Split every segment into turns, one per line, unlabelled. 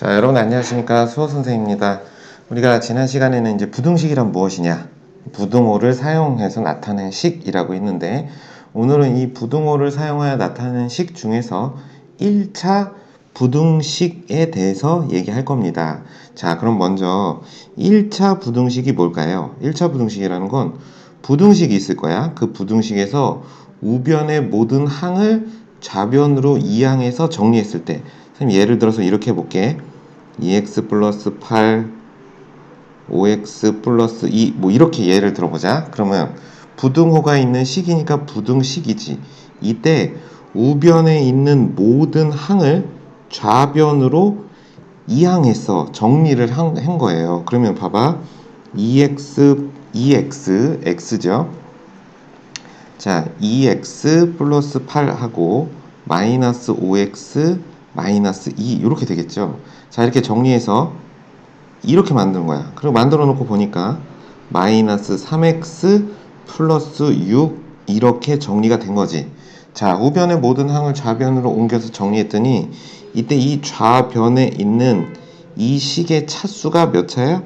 자, 여러분 안녕하십니까? 수호 선생입니다. 우리가 지난 시간에는 이제 부등식이란 무엇이냐? 부등호를 사용해서 나타낸 식이라고 했는데, 오늘은 이 부등호를 사용하여 나타낸 식 중에서 1차 부등식에 대해서 얘기할 겁니다. 자, 그럼 먼저 1차 부등식이 뭘까요? 1차 부등식이라는 건 부등식이 있을 거야. 그 부등식에서 우변의 모든 항을 좌변으로 이항해서 정리했을 때, 선생님 예를 들어서 이렇게 해볼게. 2x 플러스 8, 5x 플러스 2, 뭐 이렇게 예를 들어보자. 그러면 부등호가 있는 식이니까 부등식이지. 이때 우변에 있는 모든 항을 좌변으로 이항해서 정리를 한 거예요. 그러면 봐봐. 2x, x죠. 자, 2x 플러스 8하고 마이너스 5x 마이너스 2 이렇게 되겠죠. 자, 이렇게 정리해서 이렇게 만든 거야. 그리고 만들어 놓고 보니까 마이너스 3x 플러스 6 이렇게 정리가 된 거지. 자, 우변의 모든 항을 좌변으로 옮겨서 정리했더니 이때 이 좌변에 있는 이 식의 차수가 몇 차야?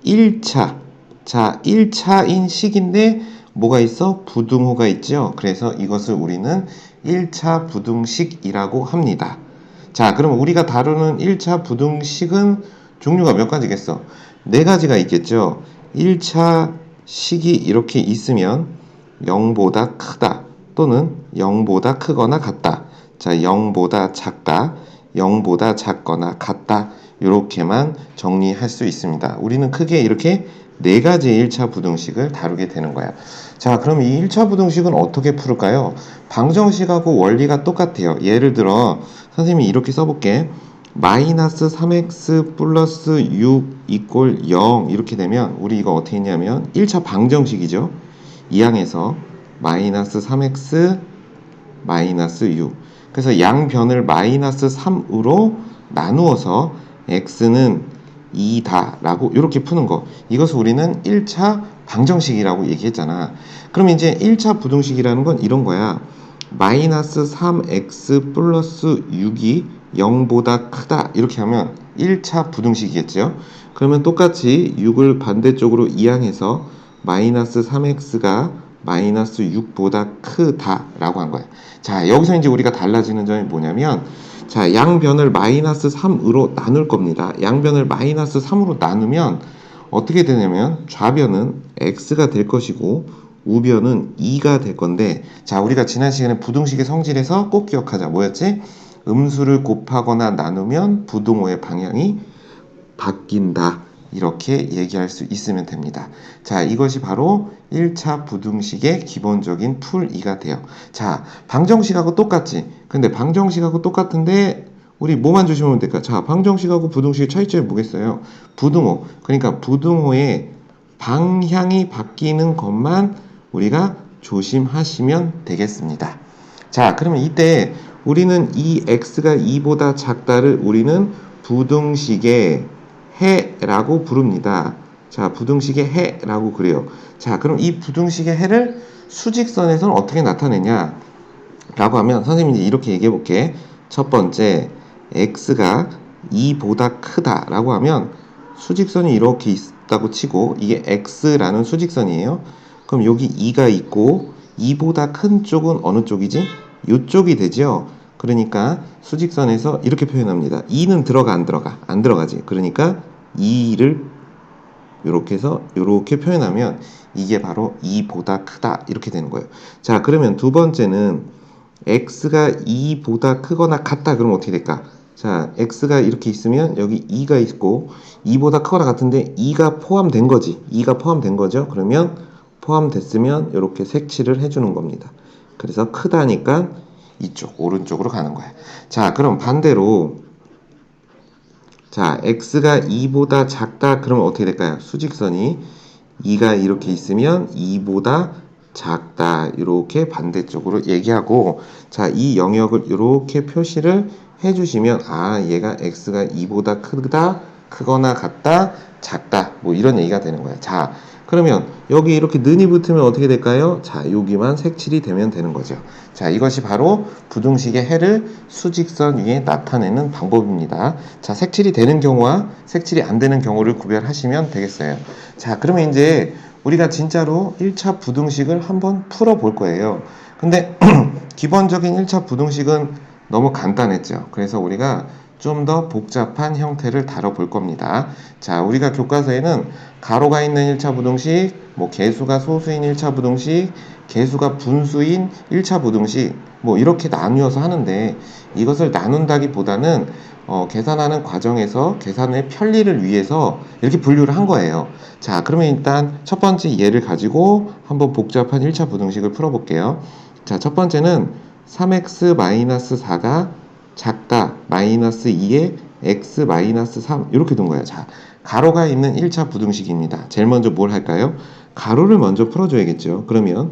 1차. 자, 1차인 식인데 뭐가 있어? 부등호가 있죠. 그래서 이것을 우리는 1차 부등식이라고 합니다. 자, 그럼 우리가 다루는 1차 부등식은 종류가 몇 가지겠어? 네 가지가 있겠죠. 1차 식이 이렇게 있으면 0보다 크다 또는 0보다 크거나 같다. 자, 0보다 작다, 0보다 작거나 같다. 이렇게만 정리할 수 있습니다. 우리는 크게 이렇게 네 가지의 1차 부등식을 다루게 되는 거야. 자, 그럼 이 1차 부등식은 어떻게 풀을까요? 방정식하고 원리가 똑같아요. 예를 들어 선생님이 이렇게 써볼게. 마이너스 3x 플러스 6 이꼴 0 이렇게 되면 우리 이거 어떻게 했냐면 1차 방정식이죠. 이항에서 마이너스 3x 마이너스 6. 그래서 양변을 마이너스 3으로 나누어서 x는 2다 라고 이렇게 푸는 거. 이것을 우리는 1차 방정식이라고 얘기했잖아. 그럼 이제 1차 부등식이라는 건 이런 거야. 마이너스 3x 플러스 6이 0보다 크다 이렇게 하면 1차 부등식이겠죠. 그러면 똑같이 6을 반대쪽으로 이항해서 마이너스 3x가 마이너스 6보다 크다 라고 한 거야. 자, 여기서 이제 우리가 달라지는 점이 뭐냐면, 자, 양변을 마이너스 3으로 나눌 겁니다. 양변을 마이너스 3으로 나누면 어떻게 되냐면 좌변은 x가 될 것이고 우변은 2가 될 건데, 자, 우리가 지난 시간에 부등식의 성질에서 꼭 기억하자. 뭐였지? 음수를 곱하거나 나누면 부등호의 방향이 바뀐다. 이렇게 얘기할 수 있으면 됩니다. 자, 이것이 바로 1차 부등식의 기본적인 풀이가 돼요. 자, 방정식하고 똑같지? 근데 방정식하고 똑같은데 우리 뭐만 조심하면 될까? 자, 방정식하고 부등식의 차이점이 뭐겠어요? 부등호. 그러니까 부등호의 방향이 바뀌는 것만 우리가 조심하시면 되겠습니다. 자, 그러면 이때 우리는 이 x가 2보다 작다를 우리는 부등식의 해라고 부릅니다. 자, 부등식의 해라고 그래요. 자, 그럼 이 부등식의 해를 수직선에서는 어떻게 나타내냐? 라고 하면 선생님이 이렇게 얘기해 볼게. 첫 번째, x가 2보다 크다 라고 하면 수직선이 이렇게 있다고 치고 이게 x라는 수직선이에요. 그럼 여기 2가 있고 2보다 큰 쪽은 어느 쪽이지? 이쪽이 되죠. 그러니까 수직선에서 이렇게 표현합니다. 2는 들어가 안 들어가? 안 들어가지. 그러니까 2를 이렇게 해서 이렇게 표현하면 이게 바로 2보다 크다 이렇게 되는 거예요. 자, 그러면 두 번째는 x가 2보다 크거나 같다. 그러면 어떻게 될까? 자, x가 이렇게 있으면 여기 2가 있고 2보다 크거나 같은데 2가 포함된 거지. 2가 포함된 거죠. 그러면 포함됐으면 이렇게 색칠을 해주는 겁니다. 그래서 크다니까 이쪽 오른쪽으로 가는 거야. 자, 그럼 반대로 자, x가 2보다 작다 그러면 어떻게 될까요? 수직선이 2가 이렇게 있으면 2보다 작다 이렇게 반대쪽으로 얘기하고, 자, 이 영역을 이렇게 표시를 해주시면 아, 얘가 x가 2보다 크다, 크거나 같다, 작다 뭐 이런 얘기가 되는 거야. 자, 그러면 여기 이렇게 는이 붙으면 어떻게 될까요? 자, 여기만 색칠이 되면 되는 거죠. 자, 이것이 바로 부등식의 해를 수직선 위에 나타내는 방법입니다. 자, 색칠이 되는 경우와 색칠이 안 되는 경우를 구별하시면 되겠어요. 자, 그러면 이제 우리가 진짜로 1차 부등식을 한번 풀어 볼 거예요. 근데 기본적인 1차 부등식은 너무 간단했죠. 그래서 우리가 좀 더 복잡한 형태를 다뤄볼 겁니다. 자, 우리가 교과서에는 가로가 있는 1차 부등식, 뭐 개수가 소수인 1차 부등식, 개수가 분수인 1차 부등식, 뭐 이렇게 나누어서 하는데 이것을 나눈다기보다는 계산하는 과정에서 계산의 편리를 위해서 이렇게 분류를 한 거예요. 자, 그러면 일단 첫 번째 예를 가지고 한번 복잡한 1차 부등식을 풀어볼게요. 자, 첫 번째는 3x-4가 작다 마이너스 2에 x 마이너스 3 이렇게 둔 거예요. 자, 가로가 있는 1차 부등식입니다. 제일 먼저 뭘 할까요? 가로를 먼저 풀어줘야겠죠. 그러면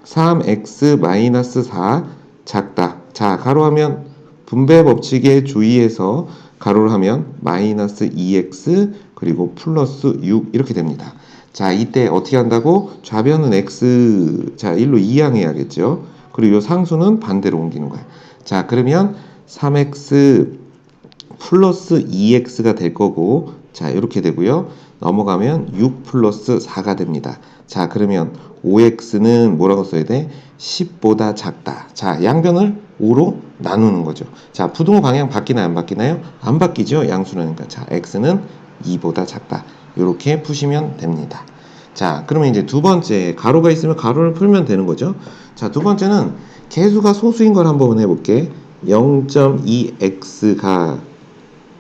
3x 마이너스 4 작다. 자, 가로하면 분배 법칙에 주의해서 가로를 하면 마이너스 2x 그리고 플러스 6 이렇게 됩니다. 자, 이때 어떻게 한다고? 좌변은 x, 자, 1로 이항해야겠죠. 그리고 이 상수는 반대로 옮기는 거야. 자, 그러면 3x 플러스 2x가 될 거고, 자, 이렇게 되고요. 넘어가면 6 플러스 4가 됩니다. 자, 그러면 5x는 뭐라고 써야 돼? 10보다 작다. 자, 양변을 5로 나누는 거죠. 자, 부등호 방향 바뀌나요? 안 바뀌나요? 안 바뀌죠? 양수라니까. 자, x는 2보다 작다. 이렇게 푸시면 됩니다. 자, 그러면 이제 두 번째, 가로가 있으면 가로를 풀면 되는 거죠. 자, 두 번째는 개수가 소수인 걸 한번 해볼게. 0.2x가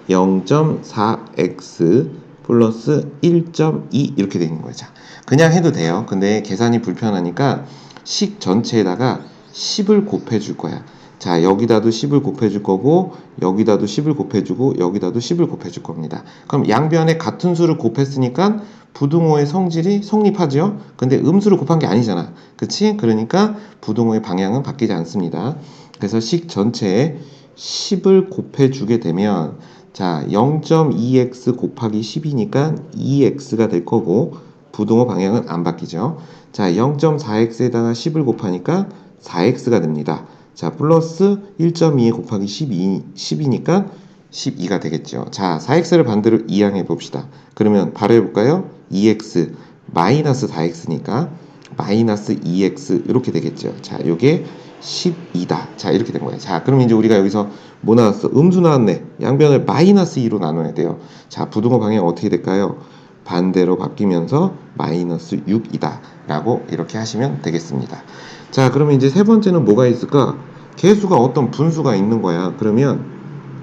0.4x 플러스 1.2 이렇게 되는 거예요. 자, 그냥 해도 돼요. 근데 계산이 불편하니까 식 전체에다가 10을 곱해줄 거야. 자, 여기다도 10을 곱해줄 거고 여기다도 10을 곱해주고 여기다도 10을 곱해줄 겁니다. 그럼 양변에 같은 수를 곱했으니까 부등호의 성질이 성립하죠. 근데 음수를 곱한 게 아니잖아. 그치? 그러니까 부등호의 방향은 바뀌지 않습니다. 그래서 식 전체에 10을 곱해주게 되면 자, 0.2x 곱하기 10이니까 2x가 될 거고 부등호 방향은 안 바뀌죠. 자, 0.4x에다가 10을 곱하니까 4x가 됩니다. 자, 플러스 1.2 곱하기 10이니까 12가 되겠죠. 자, 4x를 반대로 이항해 봅시다. 그러면 바로 해볼까요? 2x 마이너스 4x니까 마이너스 2x 이렇게 되겠죠. 자, 요게 12다. 자, 이렇게 된 거예요. 자, 그럼 이제 우리가 여기서 뭐 나왔어? 음수 나왔네. 양변을 마이너스 2로 나눠야 돼요. 자, 부등호 방향 어떻게 될까요? 반대로 바뀌면서 마이너스 6이다. 라고 이렇게 하시면 되겠습니다. 자, 그러면 이제 세 번째는 뭐가 있을까? 개수가 어떤 분수가 있는 거야. 그러면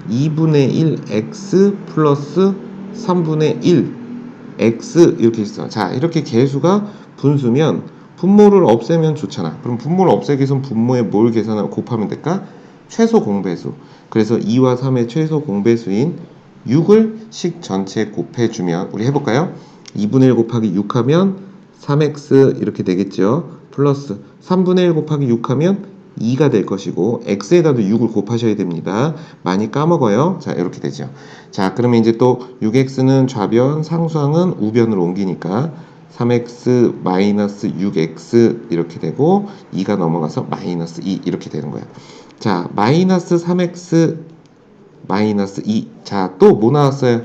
2분의 1 x 플러스 3분의 1 x 이렇게 있어. 자, 이렇게 개수가 분수면 분모를 없애면 좋잖아. 그럼 분모를 없애기 위해서 분모에 뭘 계산하고 곱하면 될까? 최소 공배수. 그래서 2와 3의 최소 공배수인 6을 식 전체에 곱해주면 우리 해볼까요? 2분의 1 곱하기 6 하면 3x 이렇게 되겠죠. 플러스 3분의 1 곱하기 6 하면 2가 될 것이고 x에다도 6을 곱하셔야 됩니다. 많이 까먹어요. 자, 이렇게 되죠. 자, 그러면 이제 또 6x는 좌변, 상수항은 우변으로 옮기니까 3x 마이너스 6x 이렇게 되고 2가 넘어가서 마이너스 2 이렇게 되는 거예요. 자, 마이너스 3x 마이너스 2. 자, 또 뭐 나왔어요?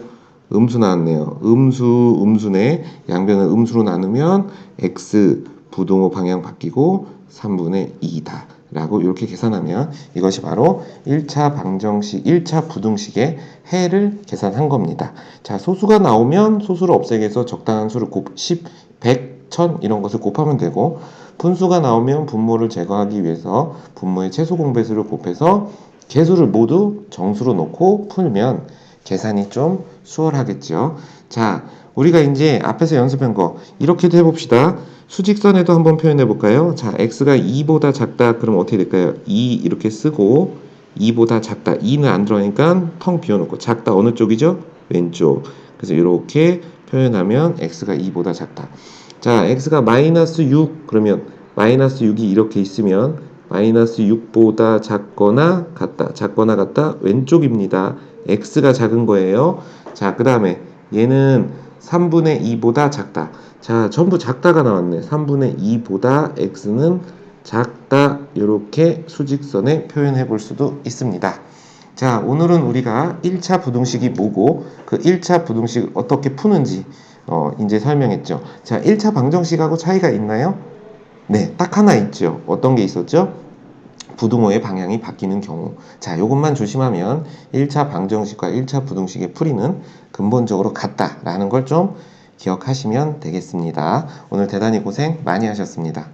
음수 나왔네요. 음수네. 양변을 음수로 나누면 x 부등호 방향 바뀌고 3분의 2다. 라고 이렇게 계산하면 이것이 바로 1차 방정식, 1차 부등식의 해를 계산한 겁니다. 자, 소수가 나오면 소수를 없애기 위해서 적당한 수를 10, 100, 1000 이런 것을 곱하면 되고 분수가 나오면 분모를 제거하기 위해서 분모의 최소 공배수를 곱해서 개수를 모두 정수로 놓고 풀면 계산이 좀 수월하겠죠. 자, 우리가 이제 앞에서 연습한 거 이렇게도 해봅시다. 수직선에도 한번 표현해 볼까요? 자, x가 2보다 작다. 그럼 어떻게 될까요? 2 이렇게 쓰고 2보다 작다. 2는 안 들어가니까 텅 비워놓고 작다 어느 쪽이죠? 왼쪽. 그래서 이렇게 표현하면 x가 2보다 작다. 자, x가 마이너스 6 그러면 마이너스 6이 이렇게 있으면 마이너스 6보다 작거나 같다 왼쪽입니다. x가 작은 거예요. 자, 그 다음에 얘는 3분의 2보다 작다. 자, 전부 작다가 나왔네. 3분의 2보다 x는 작다. 이렇게 수직선에 표현해 볼 수도 있습니다. 자, 오늘은 우리가 1차 부등식이 뭐고 그 1차 부등식을 어떻게 푸는지 이제 설명했죠. 자, 1차 방정식하고 차이가 있나요? 네, 딱 하나 있죠. 어떤 게 있었죠? 부등호의 방향이 바뀌는 경우. 자, 이것만 조심하면 1차 방정식과 1차 부등식의 풀이는 근본적으로 같다라는 걸 좀 기억하시면 되겠습니다. 오늘 대단히 고생 많이 하셨습니다.